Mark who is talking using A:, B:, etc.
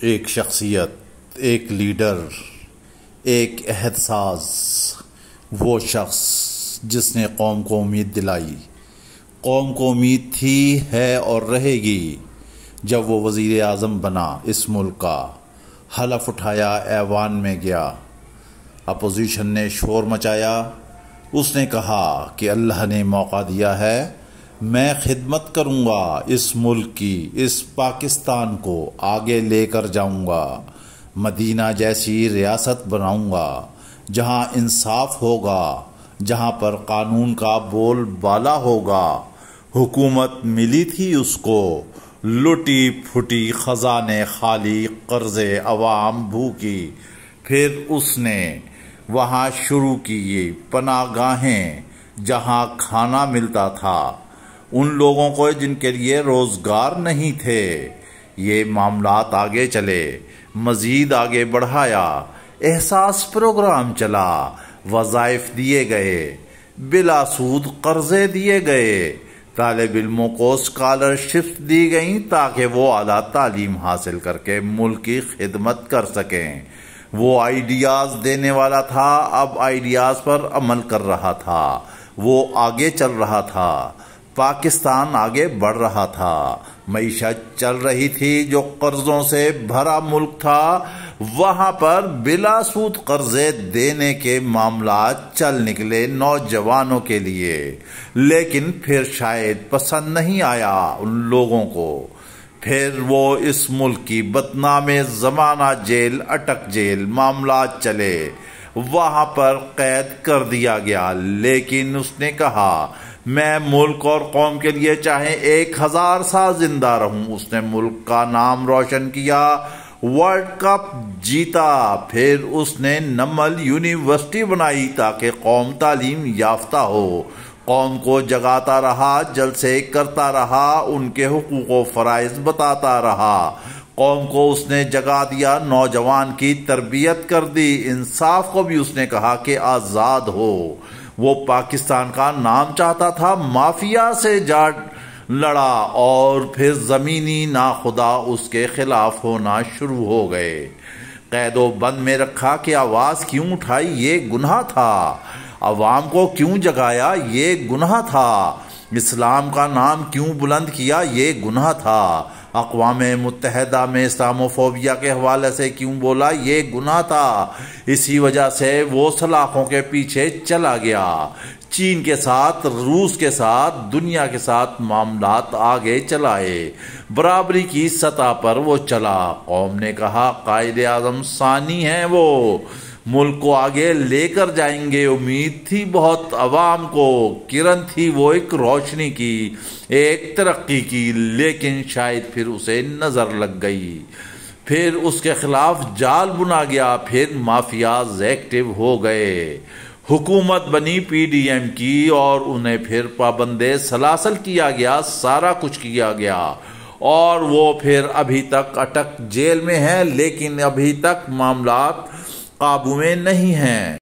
A: ایک شخصیت، ایک لیڈر، ایک عہد ساز، وہ شخص جس نے قوم کو امید دلائی۔ قوم کو امید تھی، ہے اور رہے گی جب وہ وزیر اعظم بنا اس ملک کا۔ حلف اٹھایا، ایوان میں گیا، اپوزیشن نے شور مچایا۔ اس نے کہا کہ اللہ نے موقع دیا ہے، میں خدمت کروں گا، اس ملک کی، اس پاکستان کو آگے لے کر جاؤں گا، مدینہ جیسی ریاست بناؤں گا جہاں انصاف ہوگا، جہاں پر قانون کا بول بالا ہوگا۔ حکومت ملی تھی اس کو، لٹی پھٹی، خزانے خالی، قرضے عوام بھوکی۔ پھر اس نے وہاں شروع کی پناہ گاہیں جہاں کھانا ملتا تھا ان لوگوں کو جن کے لیے روزگار نہیں تھے۔ یہ معاملات آگے چلے، مزید آگے بڑھایا، احساس پروگرام چلا، وظائف دیے گئے، بلا سود قرضے دیے گئے، طالب علموں کو اسکالرشپس دی گئیں تاکہ وہ اعلیٰ تعلیم حاصل کر کے ملک کی خدمت کر سکیں۔ وہ آئیڈیاز دینے والا تھا، اب آئیڈیاز پر عمل کر رہا تھا، وہ آگے چل رہا تھا، پاکستان آگے بڑھ رہا تھا، معیشت چل رہی تھی۔ جو قرضوں سے بھرا ملک تھا وہاں پر بلا سود قرضے دینے کے معاملات چل نکلے نوجوانوں کے لیے، لیکن پھر شاید پسند نہیں آیا ان لوگوں کو۔ پھر وہ اس ملک کی بدنام زمانہ جیل، اٹک جیل معاملات چلے، وہاں پر قید کر دیا گیا، لیکن اس نے کہا میں ملک اور قوم کے لیے چاہے 1000 سال زندہ رہوں۔ اس نے ملک کا نام روشن کیا، ورلڈ کپ جیتا۔ پھر اس نے نمل یونیورسٹی بنائی تاکہ قوم تعلیم یافتہ ہو، قوم کو جگاتا رہا، جلسے کرتا رہا، ان کے حقوق و فرائض بتاتا رہا۔ قوم کو اس نے جگا دیا، نوجوان کی تربیت کر دی، انصاف کو بھی اس نے کہا کہ آزاد ہو۔ وہ پاکستان کا نام چاہتا تھا، مافیا سے جا لڑا، اور پھر زمینی ناخدا اس کے خلاف ہونا شروع ہو گئے۔ قید و بند میں رکھا کہ آواز کیوں اٹھائی، یہ گناہ تھا۔ عوام کو کیوں جگایا، یہ گناہ تھا۔ اسلام کا نام کیوں بلند کیا، یہ گناہ تھا۔ اقوام متحدہ میں اسلاموفوبیا کے حوالے سے کیوں بولا، یہ گناہ تھا۔ اسی وجہ سے وہ سلاخوں کے پیچھے چلا گیا، چین کے ساتھ، روس کے ساتھ، دنیا کے ساتھ معاملات آگے چلائے، برابری کی سطح پر وہ چلا۔ قوم نے کہا قائد اعظم ثانی ہیں، وہ ملک کو آگے لے کر جائیں گے۔ امید تھی بہت عوام کو، کرن تھی وہ ایک روشنی کی، ایک ترقی کی، لیکن شاید پھر اسے نظر لگ گئی، پھر اس کے خلاف جال بنا گیا، پھر مافیاز ایکٹیو ہو گئے۔ حکومت بنی پی ڈی ایم کی اور انہیں پھر پابندِ سلاسل کیا گیا، سارا کچھ کیا گیا، اور وہ پھر ابھی تک اٹک جیل میں ہیں، لیکن ابھی تک معاملات قابو میں نہیں ہیں۔